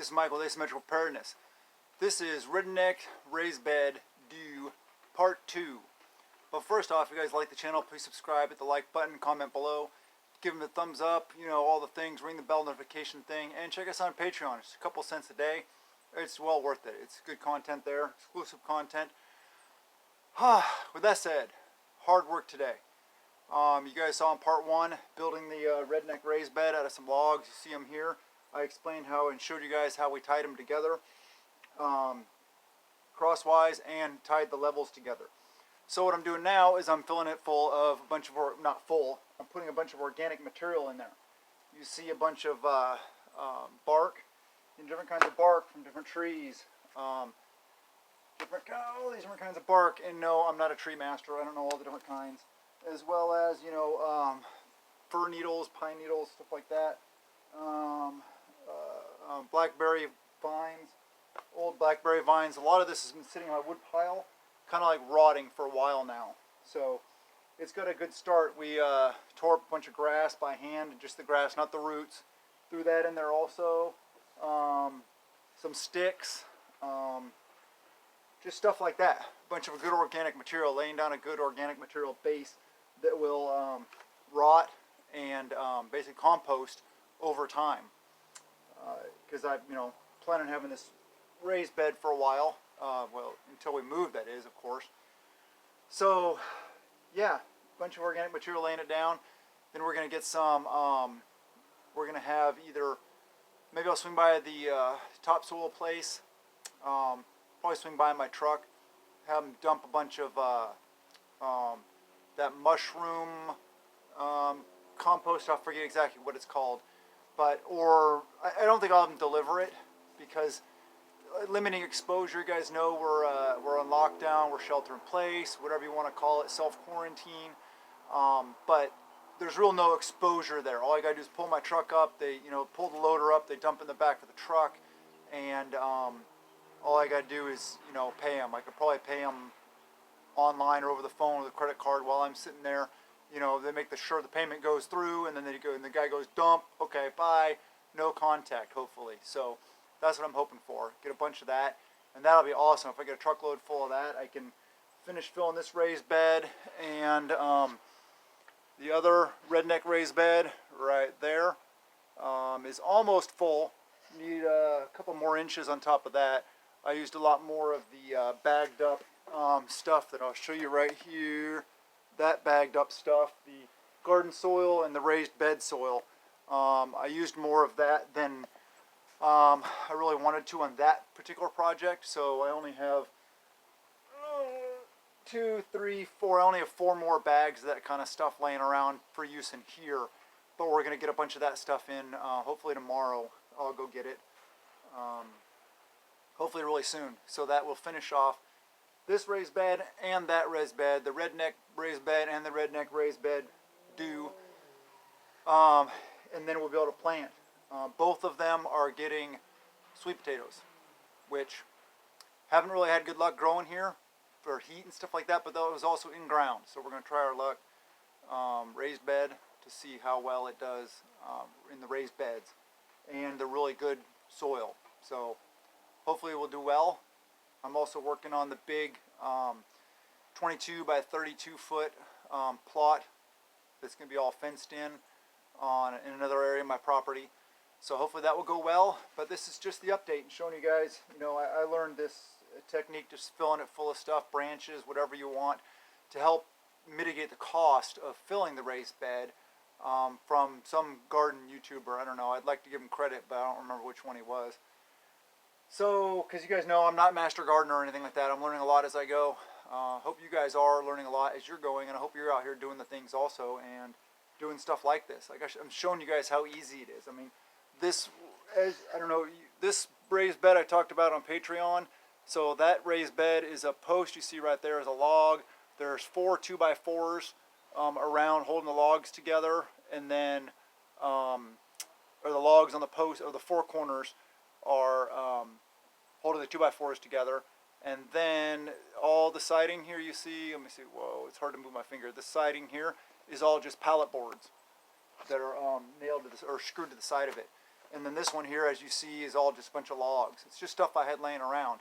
this is Michael with Asymmetrical Preparedness. This is Redneck Raised Bed Do Part 2. But first off, if you guys like the channel, please subscribe, hit the like button, comment below, give them a thumbs up, you know, all the things, ring the bell notification thing, and check us out on Patreon. It's a couple cents a day. It's well worth it. It's good content there, exclusive content. With that said, hard work today. You guys saw in part 1, building the redneck raised bed out of some logs. You see them here. I explained how and showed you guys how we tied them together crosswise and tied the levels together. So what I'm doing now is I'm filling it full of a bunch of, not full, I'm putting a bunch of organic material in there. You see a bunch of bark, and different kinds of bark from different trees. All these different kinds of bark, and no, I'm not a tree master, I don't know all the different kinds. As well as, you know, fir needles, pine needles, stuff like that. Blackberry vines, old blackberry vines. A lot of this has been sitting on my wood pile, kind of like rotting for a while now. So it's got a good start. We tore up a bunch of grass by hand, just the grass, not the roots. Threw that in there also. Some sticks, just stuff like that. A bunch of good organic material, laying down a good organic material base that will rot and basically compost over time. Because I, plan on having this raised bed for a while. Well, until we move, that is, of course. So, yeah, a bunch of organic material laying it down. Then we're going to get some, we're going to have either, maybe I'll swing by the topsoil place, probably swing by my truck, have them dump a bunch of that mushroom compost. I forget exactly what it's called. But, or, I don't think I'll have them deliver it, because limiting exposure, you guys know we're on lockdown, we're shelter in place, whatever you want to call it, self-quarantine. But there's real no exposure there. All I got to do is pull my truck up, they, pull the loader up, they dump in the back of the truck, and all I got to do is, pay them. I could probably pay them online or over the phone with a credit card while I'm sitting there. They make sure the payment goes through, and then they go, and the guy goes, dump, okay, bye, no contact, hopefully. So that's what I'm hoping for. Get a bunch of that, and that'll be awesome. If I get a truckload full of that, I can finish filling this raised bed, and the other redneck raised bed right there is almost full. Need a couple more inches on top of that. I used a lot more of the bagged up stuff that I'll show you right here. That bagged up stuff, the garden soil and the raised bed soil. I used more of that than I really wanted to on that particular project, so I only have 2, 3, 4. I only have 4 more bags of that kind of stuff laying around for use in here. But we're going to get a bunch of that stuff in hopefully tomorrow. I'll go get it. Hopefully really soon. So that will finish off this raised bed and that raised bed, the redneck raised bed and the redneck raised bed do. And then we'll be able to plant. Both of them are getting sweet potatoes, which haven't really had good luck growing here for heat and stuff like that, but that was also in ground. So we're going to try our luck, raised bed, to see how well it does in the raised beds. And they're really good soil. So hopefully we'll do well. I'm also working on the big 22 by 32 foot plot that's going to be all fenced in another area of my property. So hopefully that will go well. But this is just the update and showing you guys, I learned this technique, just filling it full of stuff, branches, whatever you want, to help mitigate the cost of filling the raised bed from some garden YouTuber. I don't know. I'd like to give him credit, but I don't remember which one he was. So, because you guys know I'm not a master gardener or anything like that. I'm learning a lot as I go. Hope you guys are learning a lot as you're going, and I hope you're out here doing the things also and doing stuff like this. Like I'm showing you guys how easy it is. I mean, this raised bed I talked about on Patreon. So that raised bed is a post you see right there is a log. There's 4 2x4s around holding the logs together, and then or the logs on the post, or the 4 corners are holding the 2x4s together. And then all the siding here you see, let me see, whoa, it's hard to move my finger. The siding here is all just pallet boards that are nailed to this, or screwed to the side of it. And then this one here, as you see, is all just a bunch of logs. It's just stuff I had laying around.